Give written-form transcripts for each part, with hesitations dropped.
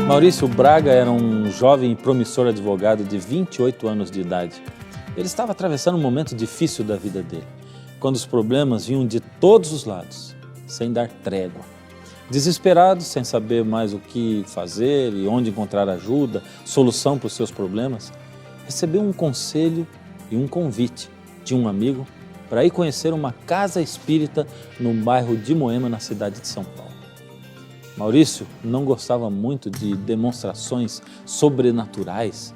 Maurício Braga era um jovem e promissor advogado de 28 anos de idade. Ele estava atravessando um momento difícil da vida dele, quando os problemas vinham de todos os lados, sem dar trégua. Desesperado, sem saber mais o que fazer e onde encontrar ajuda, solução para os seus problemas, recebeu um conselho e um convite de um amigo para ir conhecer uma casa espírita no bairro de Moema, na cidade de São Paulo. Maurício não gostava muito de demonstrações sobrenaturais.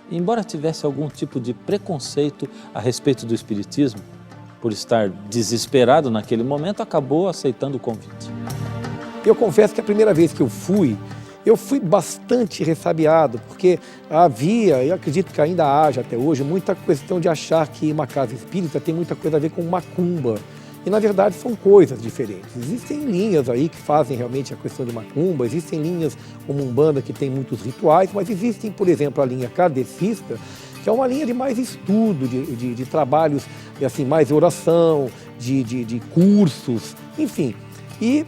Embora tivesse algum tipo de preconceito a respeito do espiritismo, por estar desesperado naquele momento, acabou aceitando o convite. Eu confesso que a primeira vez que eu fui bastante ressabiado, porque havia, e acredito que ainda haja até hoje, muita questão de achar que uma casa espírita tem muita coisa a ver com macumba. E, na verdade, são coisas diferentes. Existem linhas aí que fazem realmente a questão de macumba, existem linhas como Umbanda que tem muitos rituais, mas existem, por exemplo, a linha kardecista, que é uma linha de mais estudo, de trabalhos, assim, mais oração, de cursos, enfim. E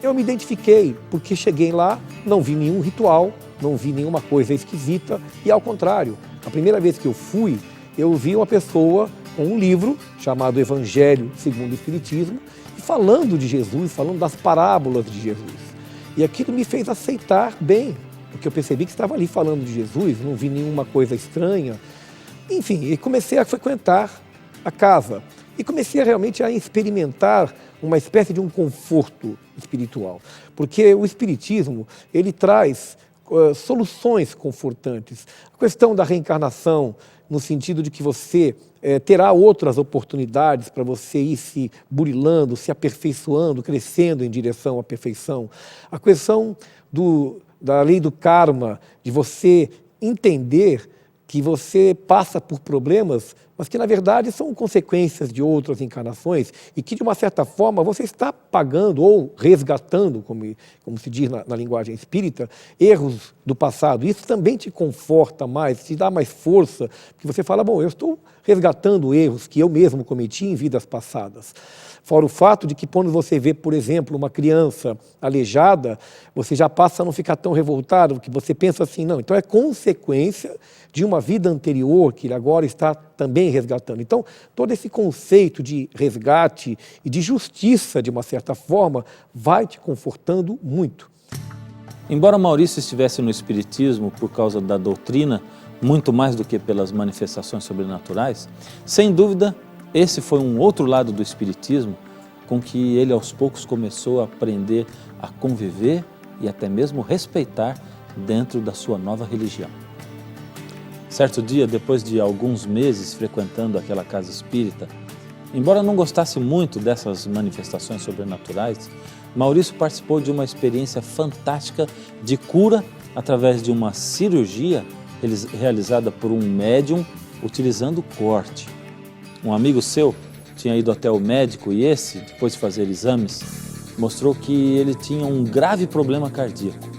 eu me identifiquei, porque cheguei lá, não vi nenhum ritual, não vi nenhuma coisa esquisita, e ao contrário, a primeira vez que eu fui, eu vi uma pessoa com um livro chamado Evangelho segundo o Espiritismo, e falando de Jesus, falando das parábolas de Jesus. E aquilo me fez aceitar bem, porque eu percebi que estava ali falando de Jesus, não vi nenhuma coisa estranha. Enfim, e comecei a frequentar a casa. E comecei realmente a experimentar uma espécie de um conforto espiritual. Porque o Espiritismo, ele traz soluções confortantes. A questão da reencarnação, no sentido de que você terá outras oportunidades para você ir se burilando, se aperfeiçoando, crescendo em direção à perfeição. A questão da lei do karma, de você entender que você passa por problemas, mas que na verdade são consequências de outras encarnações e que de uma certa forma você está pagando ou resgatando, como se diz na linguagem espírita, erros do passado. Isso também te conforta mais, te dá mais força, porque você fala, bom, eu estou resgatando erros que eu mesmo cometi em vidas passadas. Fora o fato de que quando você vê, por exemplo, uma criança aleijada, você já passa a não ficar tão revoltado, porque você pensa assim, não, então é consequência de uma vida anterior que ele agora está também resgatando. Então, todo esse conceito de resgate e de justiça, de uma certa forma, vai te confortando muito. Embora Maurício estivesse no espiritismo por causa da doutrina, muito mais do que pelas manifestações sobrenaturais, sem dúvida, esse foi um outro lado do espiritismo com que ele aos poucos começou a aprender a conviver e até mesmo respeitar dentro da sua nova religião. Certo dia, depois de alguns meses frequentando aquela casa espírita, embora não gostasse muito dessas manifestações sobrenaturais, Maurício participou de uma experiência fantástica de cura através de uma cirurgia realizada por um médium utilizando corte. Um amigo seu tinha ido até o médico e esse, depois de fazer exames, mostrou que ele tinha um grave problema cardíaco.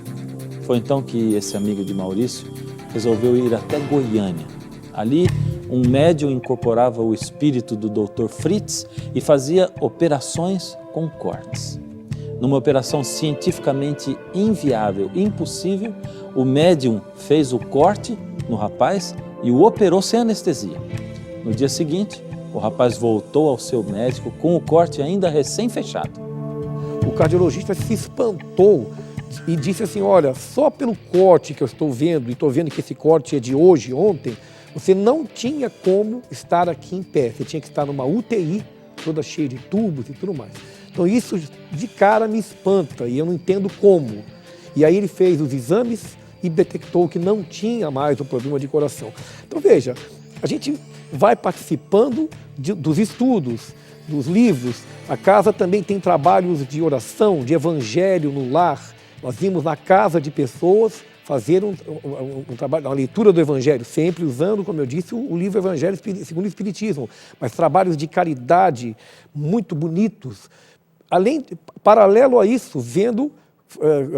Foi então que esse amigo de Maurício resolveu ir até Goiânia. Ali, um médium incorporava o espírito do Dr. Fritz e fazia operações com cortes. Numa operação cientificamente inviável, impossível, o médium fez o corte no rapaz e o operou sem anestesia. No dia seguinte, o rapaz voltou ao seu médico com o corte ainda recém-fechado. O cardiologista se espantou e disse assim, olha, só pelo corte que eu estou vendo, e estou vendo que esse corte é de hoje, ontem, você não tinha como estar aqui em pé, você tinha que estar numa UTI, toda cheia de tubos e tudo mais. Então isso de cara me espanta e eu não entendo como. E aí ele fez os exames e detectou que não tinha mais o problema de coração. Então veja, a gente vai participando dos estudos, dos livros. A casa também tem trabalhos de oração, de evangelho no lar. Nós vimos na casa de pessoas fazer um trabalho, uma leitura do evangelho, sempre usando, como eu disse, o livro Evangelho segundo o Espiritismo, mas trabalhos de caridade muito bonitos. Paralelo a isso, vendo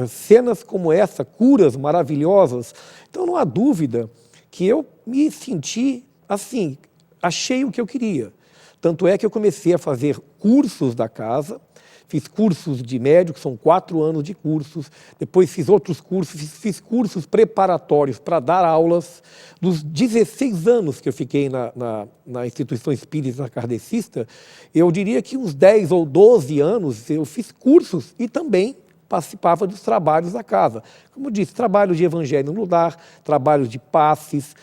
cenas como essa, curas maravilhosas. Então não há dúvida que eu me senti assim, achei o que eu queria. Tanto é que eu comecei a fazer cursos da casa, fiz cursos de médico, são 4 anos de cursos, depois fiz outros cursos, fiz cursos preparatórios para dar aulas. Dos 16 anos que eu fiquei na instituição espírita kardecista, eu diria que uns 10 ou 12 anos eu fiz cursos e também participava dos trabalhos da casa. Como eu disse, trabalho de evangelho no lar, trabalho de passes,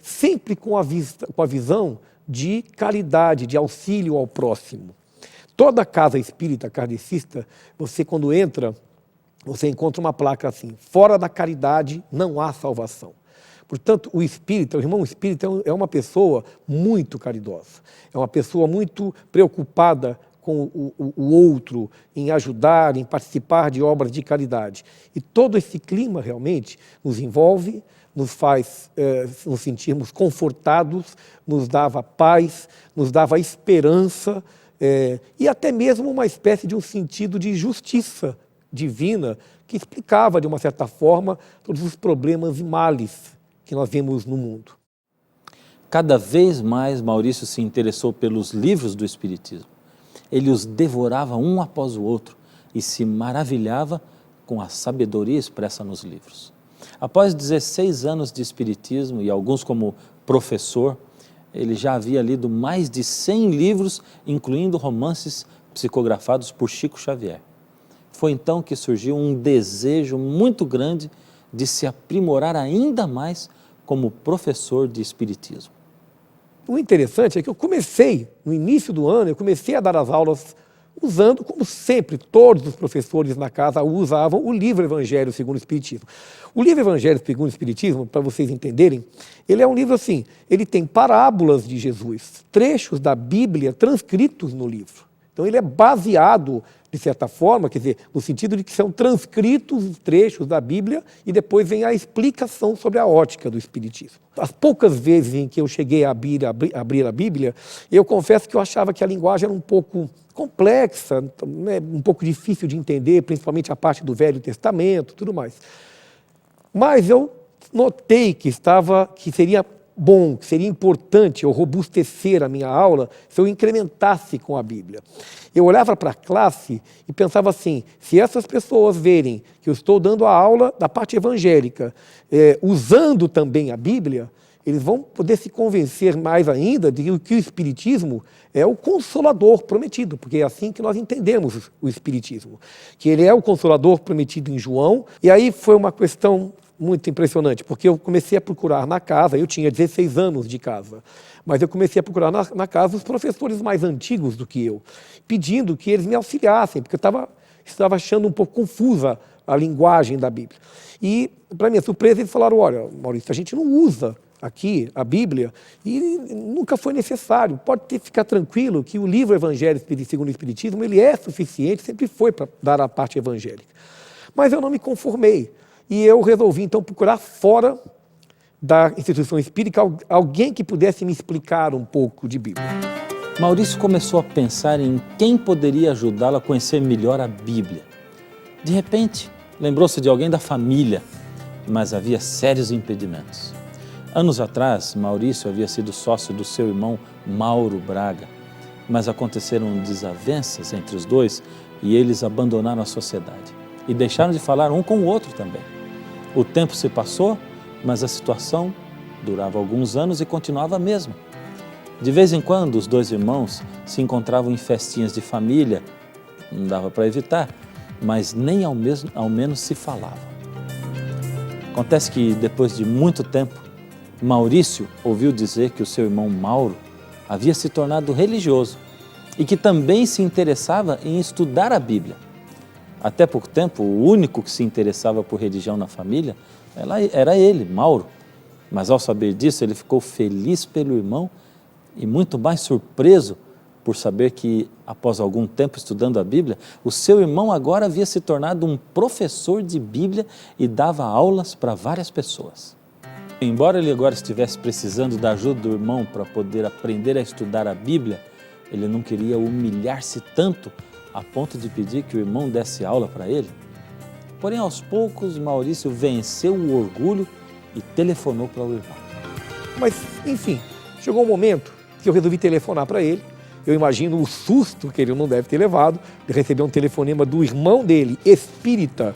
sempre com a visão de caridade, de auxílio ao próximo. Toda casa espírita kardecista, você quando entra, você encontra uma placa assim: fora da caridade não há salvação. Portanto, o espírita, o irmão espírita é uma pessoa muito caridosa, é uma pessoa muito preocupada com o outro, em ajudar, em participar de obras de caridade. E todo esse clima realmente nos envolve, nos faz nos sentirmos confortados, nos dava paz, nos dava esperança e até mesmo uma espécie de um sentido de justiça divina que explicava, de uma certa forma, todos os problemas e males que nós vemos no mundo. Cada vez mais Maurício se interessou pelos livros do Espiritismo. Ele os devorava um após o outro e se maravilhava com a sabedoria expressa nos livros. Após 16 anos de Espiritismo e alguns como professor, ele já havia lido mais de 100 livros, incluindo romances psicografados por Chico Xavier. Foi então que surgiu um desejo muito grande de se aprimorar ainda mais como professor de Espiritismo. O interessante é que eu comecei, no início do ano, eu comecei a dar as aulas usando, como sempre, todos os professores na casa usavam o livro Evangelho segundo o Espiritismo. O livro Evangelho segundo o Espiritismo, para vocês entenderem, ele é um livro assim, ele tem parábolas de Jesus, trechos da Bíblia transcritos no livro. Então ele é baseado, de certa forma, quer dizer, no sentido de que são transcritos os trechos da Bíblia e depois vem a explicação sobre a ótica do Espiritismo. As poucas vezes em que eu cheguei a abrir a Bíblia, eu confesso que eu achava que a linguagem era um pouco complexa, um pouco difícil de entender, principalmente a parte do Velho Testamento e tudo mais. Mas eu notei que seria bom, que seria importante eu robustecer a minha aula se eu incrementasse com a Bíblia. Eu olhava para a classe e pensava assim, se essas pessoas verem que eu estou dando a aula da parte evangélica, usando também a Bíblia, eles vão poder se convencer mais ainda de que o Espiritismo é o Consolador prometido, porque é assim que nós entendemos o Espiritismo, que ele é o Consolador prometido em João. E aí foi uma questão muito impressionante, porque eu comecei a procurar na casa, eu tinha 16 anos de casa, mas eu comecei a procurar na casa os professores mais antigos do que eu, pedindo que eles me auxiliassem, porque eu estava achando um pouco confusa a linguagem da Bíblia. E, para minha surpresa, eles falaram, olha, Maurício, a gente não usa aqui a Bíblia e nunca foi necessário, ficar tranquilo que o livro Evangelho segundo o Espiritismo, ele é suficiente, sempre foi para dar a parte evangélica. Mas eu não me conformei. E eu resolvi, então, procurar fora da instituição espírita alguém que pudesse me explicar um pouco de Bíblia. Maurício começou a pensar em quem poderia ajudá-lo a conhecer melhor a Bíblia. De repente, lembrou-se de alguém da família, mas havia sérios impedimentos. Anos atrás, Maurício havia sido sócio do seu irmão Mauro Braga, mas aconteceram desavenças entre os dois e eles abandonaram a sociedade e deixaram de falar um com o outro também. O tempo se passou, mas a situação durava alguns anos e continuava a mesma. De vez em quando, os dois irmãos se encontravam em festinhas de família, não dava para evitar, mas nem ao menos se falavam. Acontece que, depois de muito tempo, Maurício ouviu dizer que o seu irmão Mauro havia se tornado religioso e que também se interessava em estudar a Bíblia. Até pouco tempo, o único que se interessava por religião na família era ele, Mauro. Mas ao saber disso, ele ficou feliz pelo irmão e muito mais surpreso por saber que, após algum tempo estudando a Bíblia, o seu irmão agora havia se tornado um professor de Bíblia e dava aulas para várias pessoas. Embora ele agora estivesse precisando da ajuda do irmão para poder aprender a estudar a Bíblia, ele não queria humilhar-se tanto a ponto de pedir que o irmão desse aula para ele. Porém, aos poucos, Maurício venceu o orgulho e telefonou para o irmão. Mas, enfim, chegou um momento que eu resolvi telefonar para ele eu imagino o susto que ele não deve ter levado de receber um telefonema do irmão dele, espírita,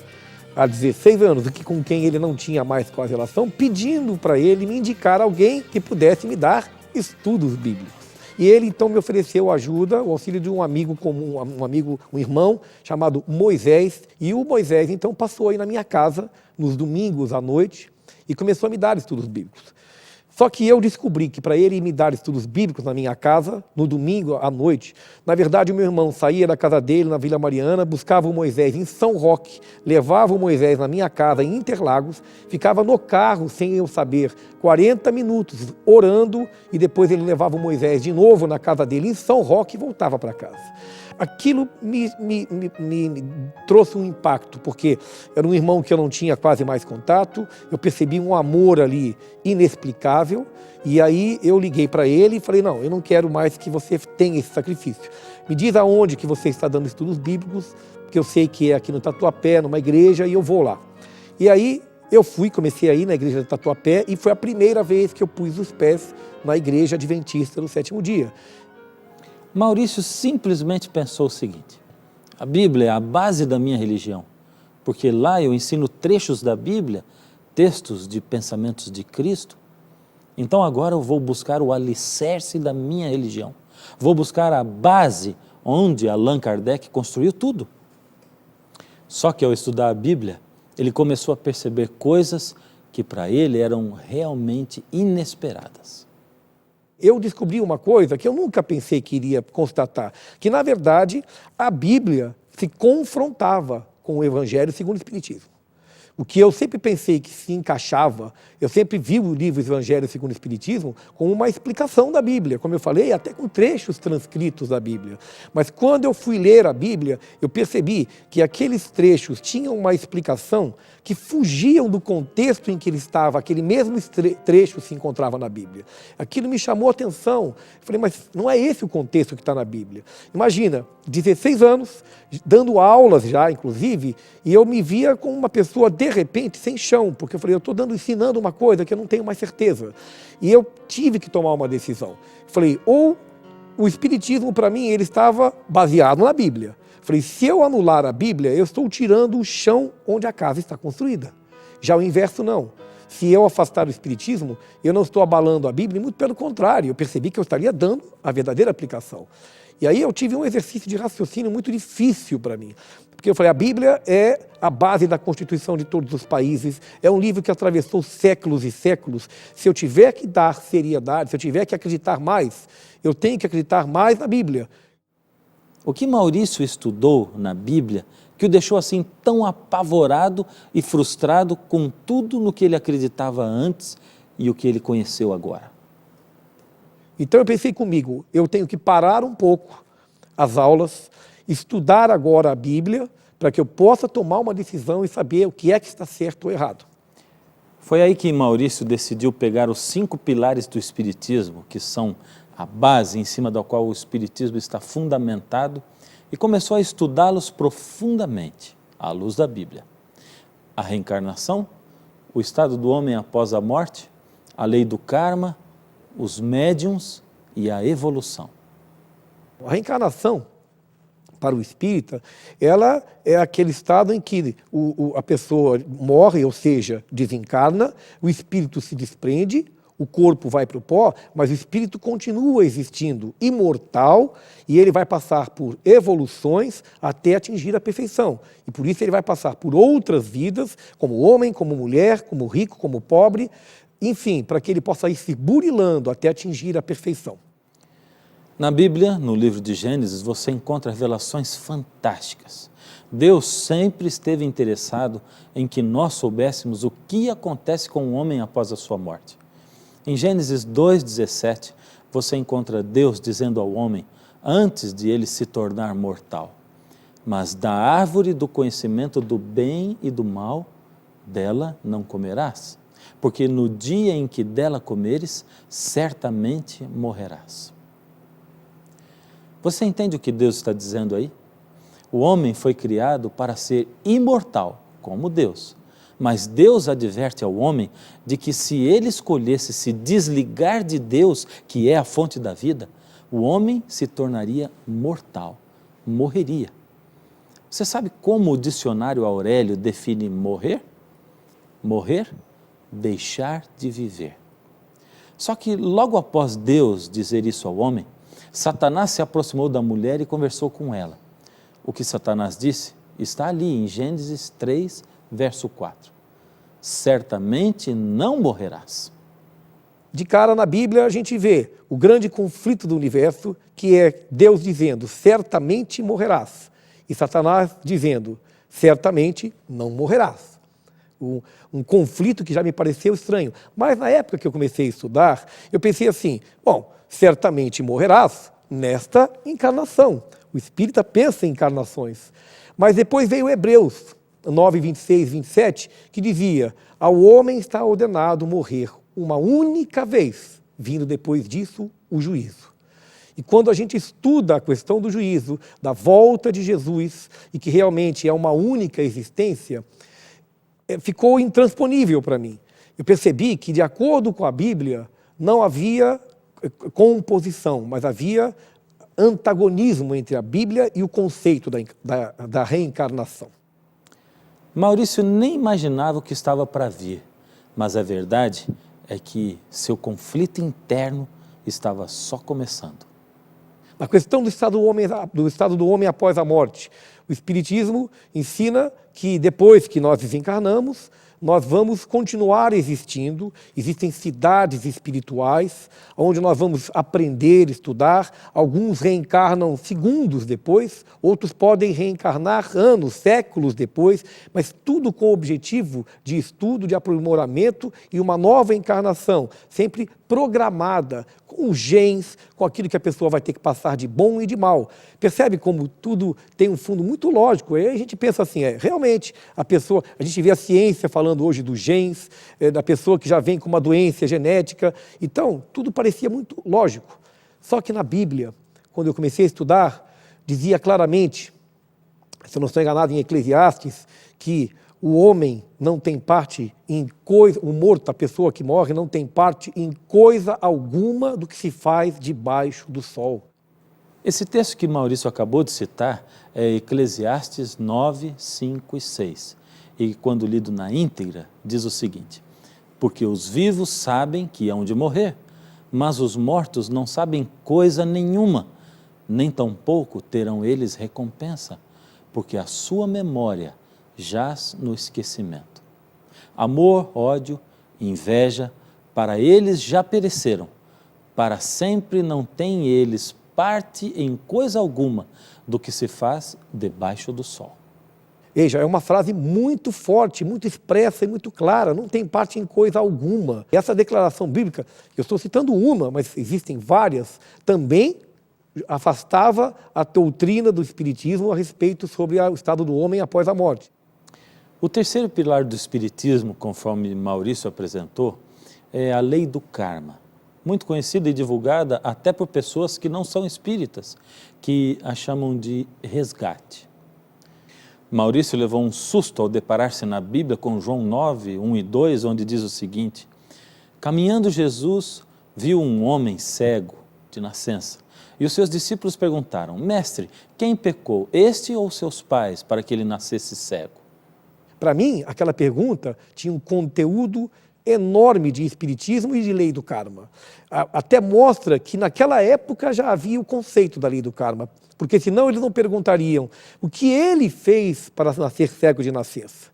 há 16 anos, com quem ele não tinha mais quase relação, pedindo para ele me indicar alguém que pudesse me dar estudos bíblicos. E ele então me ofereceu ajuda, o auxílio de um amigo comum, um irmão chamado Moisés, e o Moisés então passou aí na minha casa nos domingos à noite e começou a me dar estudos bíblicos. Só que eu descobri que para ele me dar estudos bíblicos na minha casa, no domingo à noite, na verdade o meu irmão saía da casa dele na Vila Mariana, buscava o Moisés em São Roque, levava o Moisés na minha casa em Interlagos, ficava no carro, sem eu saber, 40 minutos orando, e depois ele levava o Moisés de novo na casa dele em São Roque e voltava para casa. Aquilo me trouxe um impacto, porque era um irmão que eu não tinha quase mais contato, eu percebi um amor ali inexplicável, e aí eu liguei para ele e falei, não, eu não quero mais que você tenha esse sacrifício. Me diz aonde que você está dando estudos bíblicos, que eu sei que é aqui no Tatuapé, numa igreja, e eu vou lá. E aí eu comecei a ir na igreja do Tatuapé, e foi a primeira vez que eu pus os pés na igreja adventista do sétimo dia. Maurício simplesmente pensou o seguinte: a Bíblia é a base da minha religião, porque lá eu ensino trechos da Bíblia, textos de pensamentos de Cristo, então agora eu vou buscar o alicerce da minha religião, vou buscar a base onde Allan Kardec construiu tudo. Só que ao estudar a Bíblia, ele começou a perceber coisas que para ele eram realmente inesperadas. Eu descobri uma coisa que eu nunca pensei que iria constatar, que na verdade a Bíblia se confrontava com o Evangelho segundo o Espiritismo. O que eu sempre pensei que se encaixava, eu sempre vi o livro Evangelho segundo o Espiritismo como uma explicação da Bíblia, como eu falei, até com trechos transcritos da Bíblia. Mas quando eu fui ler a Bíblia, eu percebi que aqueles trechos tinham uma explicação que fugiam do contexto em que ele estava, aquele mesmo trecho se encontrava na Bíblia. Aquilo me chamou a atenção. Eu falei, mas não é esse o contexto que está na Bíblia. Imagina, 16 anos, dando aulas já, inclusive, e eu me via como uma pessoa, de repente, sem chão, porque eu falei, eu estou ensinando uma coisa que eu não tenho mais certeza. E eu tive que tomar uma decisão. Eu falei, ou o Espiritismo, para mim, ele estava baseado na Bíblia. Falei, se eu anular a Bíblia, eu estou tirando o chão onde a casa está construída. Já o inverso não. Se eu afastar o Espiritismo, eu não estou abalando a Bíblia, muito pelo contrário, eu percebi que eu estaria dando a verdadeira aplicação. E aí eu tive um exercício de raciocínio muito difícil para mim. Porque eu falei, a Bíblia é a base da Constituição de todos os países, é um livro que atravessou séculos e séculos. Se eu tiver que dar seriedade, se eu tiver que acreditar mais, eu tenho que acreditar mais na Bíblia. O que Maurício estudou na Bíblia que o deixou assim tão apavorado e frustrado com tudo no que ele acreditava antes e o que ele conheceu agora? Então eu pensei comigo, eu tenho que parar um pouco as aulas, estudar agora a Bíblia, para que eu possa tomar uma decisão e saber o que é que está certo ou errado. Foi aí que Maurício decidiu pegar os 5 pilares do Espiritismo, que são a base em cima da qual o Espiritismo está fundamentado, e começou a estudá-los profundamente, à luz da Bíblia. A reencarnação, o estado do homem após a morte, a lei do karma, os médiuns e a evolução. A reencarnação, para o espírita, ela é aquele estado em que a pessoa morre, ou seja, desencarna, o espírito se desprende, o corpo vai para o pó, mas o espírito continua existindo, imortal, e ele vai passar por evoluções até atingir a perfeição. E por isso ele vai passar por outras vidas, como homem, como mulher, como rico, como pobre, enfim, para que ele possa ir se burilando até atingir a perfeição. Na Bíblia, no livro de Gênesis, você encontra revelações fantásticas. Deus sempre esteve interessado em que nós soubéssemos o que acontece com o homem após a sua morte. Em Gênesis 2,17, você encontra Deus dizendo ao homem, antes de ele se tornar mortal, mas da árvore do conhecimento do bem e do mal, dela não comerás, porque no dia em que dela comeres, certamente morrerás. Você entende o que Deus está dizendo aí? O homem foi criado para ser imortal, como Deus. Mas Deus adverte ao homem de que se ele escolhesse se desligar de Deus, que é a fonte da vida, o homem se tornaria mortal, morreria. Você sabe como o dicionário Aurélio define morrer? Morrer, deixar de viver. Só que logo após Deus dizer isso ao homem, Satanás se aproximou da mulher e conversou com ela. O que Satanás disse está ali em Gênesis 3, verso 4. Certamente não morrerás. De cara na Bíblia a gente vê o grande conflito do universo, que é Deus dizendo, certamente morrerás. E Satanás dizendo, certamente não morrerás. Um conflito que já me pareceu estranho. Mas na época que eu comecei a estudar, eu pensei assim, bom, certamente morrerás nesta encarnação. O espírita pensa em encarnações. Mas depois veio Hebreus 9, 26, 27, que dizia, ao homem está ordenado morrer uma única vez, vindo depois disso o juízo. E quando a gente estuda a questão do juízo, da volta de Jesus, e que realmente é uma única existência, ficou intransponível para mim. Eu percebi que, de acordo com a Bíblia, não havia composição, mas havia antagonismo entre a Bíblia e o conceito da reencarnação. Maurício nem imaginava o que estava para vir, mas a verdade é que seu conflito interno estava só começando. Na questão do estado do homem após a morte, o Espiritismo ensina que depois que nós desencarnamos, nós vamos continuar existindo, existem cidades espirituais, onde nós vamos aprender, estudar, alguns reencarnam segundos depois, outros podem reencarnar anos, séculos depois, mas tudo com o objetivo de estudo, de aprimoramento e uma nova encarnação, sempre programada, com genes, com aquilo que a pessoa vai ter que passar de bom e de mal. Percebe como tudo tem um fundo muito lógico? Aí a gente pensa assim, realmente, a gente vê a ciência falando hoje dos genes, da pessoa que já vem com uma doença genética, então tudo parecia muito lógico. Só que na Bíblia, quando eu comecei a estudar, dizia claramente, se eu não estou enganado em Eclesiastes, que o homem não tem parte em coisa, o morto, a pessoa que morre, não tem parte em coisa alguma do que se faz debaixo do sol. Esse texto que Maurício acabou de citar é Eclesiastes 9, 5 e 6. E quando lido na íntegra, diz o seguinte, porque os vivos sabem que hão de morrer, mas os mortos não sabem coisa nenhuma, nem tampouco terão eles recompensa, porque a sua memória jaz no esquecimento. Amor, ódio, inveja, para eles já pereceram, para sempre não têm eles parte em coisa alguma do que se faz debaixo do sol. Veja, é uma frase muito forte, muito expressa e muito clara, não tem parte em coisa alguma. Essa declaração bíblica, eu estou citando uma, mas existem várias, também afastava a doutrina do Espiritismo a respeito sobre o estado do homem após a morte. O terceiro pilar do Espiritismo, conforme Maurício apresentou, é a lei do karma, muito conhecida e divulgada até por pessoas que não são espíritas, que a chamam de resgate. Maurício levou um susto ao deparar-se na Bíblia com João 9, 1 e 2, onde diz o seguinte, caminhando Jesus viu um homem cego de nascença, e os seus discípulos perguntaram, mestre, quem pecou, este ou seus pais, para que ele nascesse cego? Para mim, aquela pergunta tinha um conteúdo enorme de espiritismo e de lei do karma. Até mostra que naquela época já havia o conceito da lei do karma, porque senão eles não perguntariam o que ele fez para nascer cego de nascença.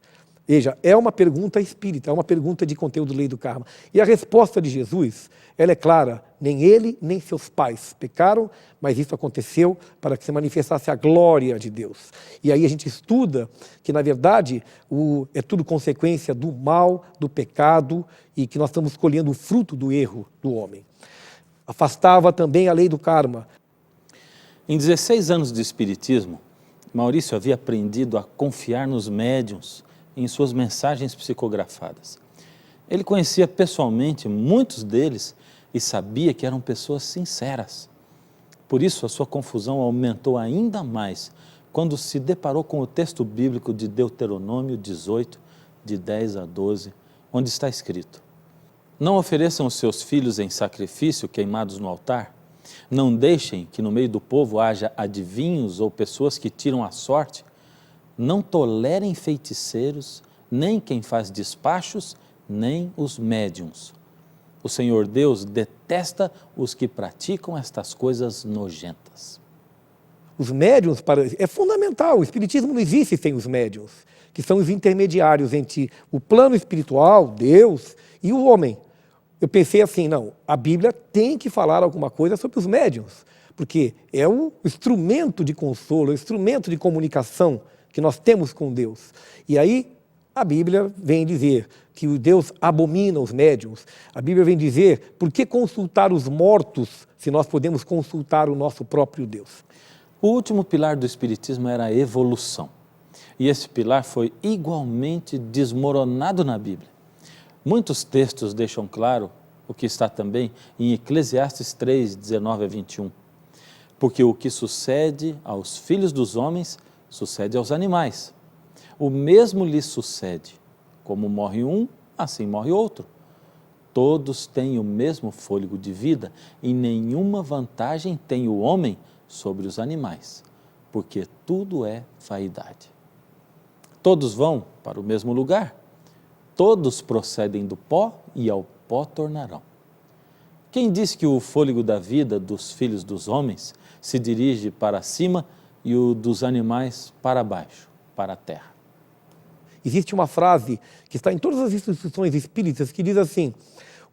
Veja, é uma pergunta espírita, é uma pergunta de conteúdo da lei do karma. E a resposta de Jesus, ela é clara, nem ele nem seus pais pecaram, mas isso aconteceu para que se manifestasse a glória de Deus. E aí a gente estuda que, na verdade, é tudo consequência do mal, do pecado, e que nós estamos colhendo o fruto do erro do homem. Afastava também a lei do karma. Em 16 anos de espiritismo, Maurício havia aprendido a confiar nos médiuns, em suas mensagens psicografadas. Ele conhecia pessoalmente muitos deles e sabia que eram pessoas sinceras. Por isso, a sua confusão aumentou ainda mais quando se deparou com o texto bíblico de Deuteronômio 18, de 10 a 12, onde está escrito: não ofereçam os seus filhos em sacrifício queimados no altar, Não deixem que no meio do povo haja adivinhos ou pessoas que tiram a sorte. Não tolerem feiticeiros, nem quem faz despachos, nem os médiuns. O Senhor Deus detesta os que praticam estas coisas nojentas. Os médiuns, é fundamental, o espiritismo não existe sem os médiuns, que são os intermediários entre o plano espiritual, Deus, e o homem. Eu pensei assim, não, a Bíblia tem que falar alguma coisa sobre os médiuns, porque é o instrumento de consolo, é o instrumento de comunicação que nós temos com Deus. E aí a Bíblia vem dizer que o Deus abomina os médiuns. A Bíblia vem dizer, por que consultar os mortos se nós podemos consultar o nosso próprio Deus? O último pilar do Espiritismo era a evolução. E esse pilar foi igualmente desmoronado na Bíblia. Muitos textos deixam claro o que está também em Eclesiastes 3, 19 a 21. Porque o que sucede aos filhos dos homens, sucede aos animais. O mesmo lhes sucede. Como morre um, assim morre outro. Todos têm o mesmo fôlego de vida e nenhuma vantagem tem o homem sobre os animais, porque tudo é vaidade. Todos vão para o mesmo lugar. Todos procedem do pó e ao pó tornarão. Quem diz que o fôlego da vida dos filhos dos homens se dirige para cima e o dos animais para baixo, para a terra? Existe uma frase que está em todas as instituições espíritas que diz assim: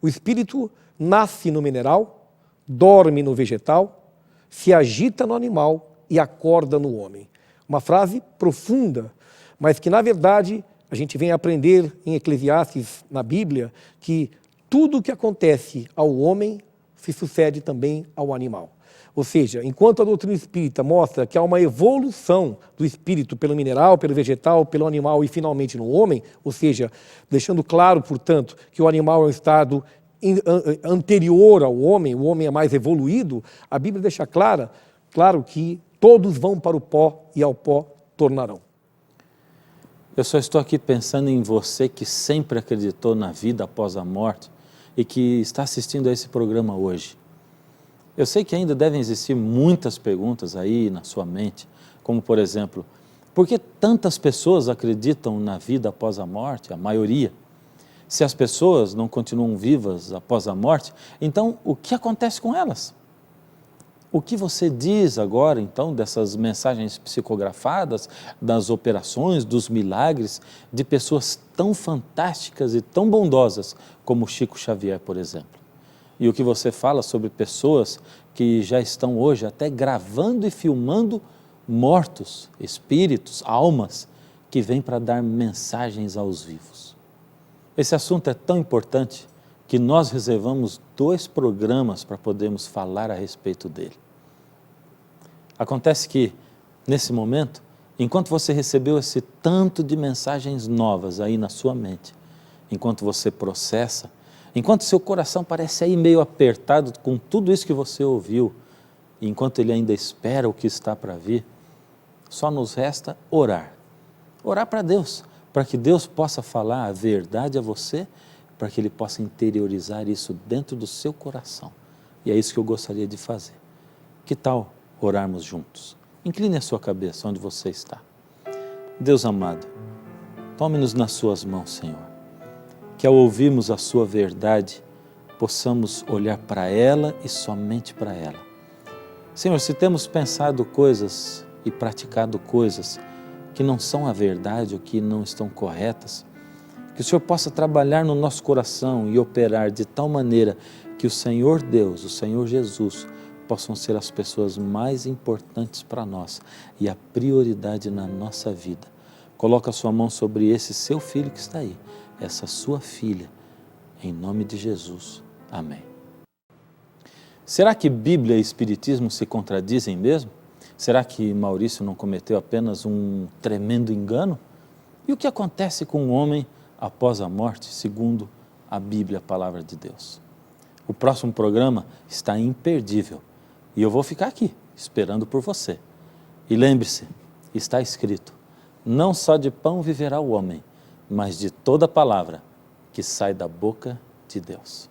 o espírito nasce no mineral, dorme no vegetal, se agita no animal e acorda no homem. Uma frase profunda, mas que na verdade a gente vem aprender em Eclesiastes, na Bíblia, que tudo o que acontece ao homem se sucede também ao animal. Ou seja, enquanto a doutrina espírita mostra que há uma evolução do espírito pelo mineral, pelo vegetal, pelo animal e finalmente no homem, ou seja, deixando claro, portanto, que o animal é um estado anterior ao homem, o homem é mais evoluído, a Bíblia deixa claro que todos vão para o pó e ao pó tornarão. Eu só estou aqui pensando em você que sempre acreditou na vida após a morte e que está assistindo a esse programa hoje. Eu sei que ainda devem existir muitas perguntas aí na sua mente, como por exemplo, por que tantas pessoas acreditam na vida após a morte, a maioria? Se as pessoas não continuam vivas após a morte, então o que acontece com elas? O que você diz agora, então, dessas mensagens psicografadas, das operações, dos milagres, de pessoas tão fantásticas e tão bondosas como Chico Xavier, por exemplo? E o que você fala sobre pessoas que já estão hoje até gravando e filmando mortos, espíritos, almas, que vêm para dar mensagens aos vivos? Esse assunto é tão importante que nós reservamos 2 programas para podermos falar a respeito dele. Acontece que, nesse momento, enquanto você recebeu esse tanto de mensagens novas aí na sua mente, enquanto você processa, enquanto seu coração parece aí meio apertado com tudo isso que você ouviu, enquanto ele ainda espera o que está para vir, só nos resta orar. Orar para Deus, para que Deus possa falar a verdade a você, para que Ele possa interiorizar isso dentro do seu coração. E é isso que eu gostaria de fazer. Que tal orarmos juntos? Incline a sua cabeça onde você está. Deus amado, tome-nos nas suas mãos, Senhor, que ao ouvirmos a sua verdade, possamos olhar para ela e somente para ela. Senhor, se temos pensado coisas e praticado coisas que não são a verdade ou que não estão corretas, que o Senhor possa trabalhar no nosso coração e operar de tal maneira que o Senhor Deus, o Senhor Jesus, possam ser as pessoas mais importantes para nós e a prioridade na nossa vida. Coloca a sua mão sobre esse seu filho que está aí, essa sua filha, em nome de Jesus. Amém. Será que Bíblia e Espiritismo se contradizem mesmo? Será que Maurício não cometeu apenas um tremendo engano? E o que acontece com o homem após a morte, segundo a Bíblia, a Palavra de Deus? O próximo programa está imperdível e eu vou ficar aqui, esperando por você. E lembre-se, está escrito, não só de pão viverá o homem, mas de toda palavra que sai da boca de Deus.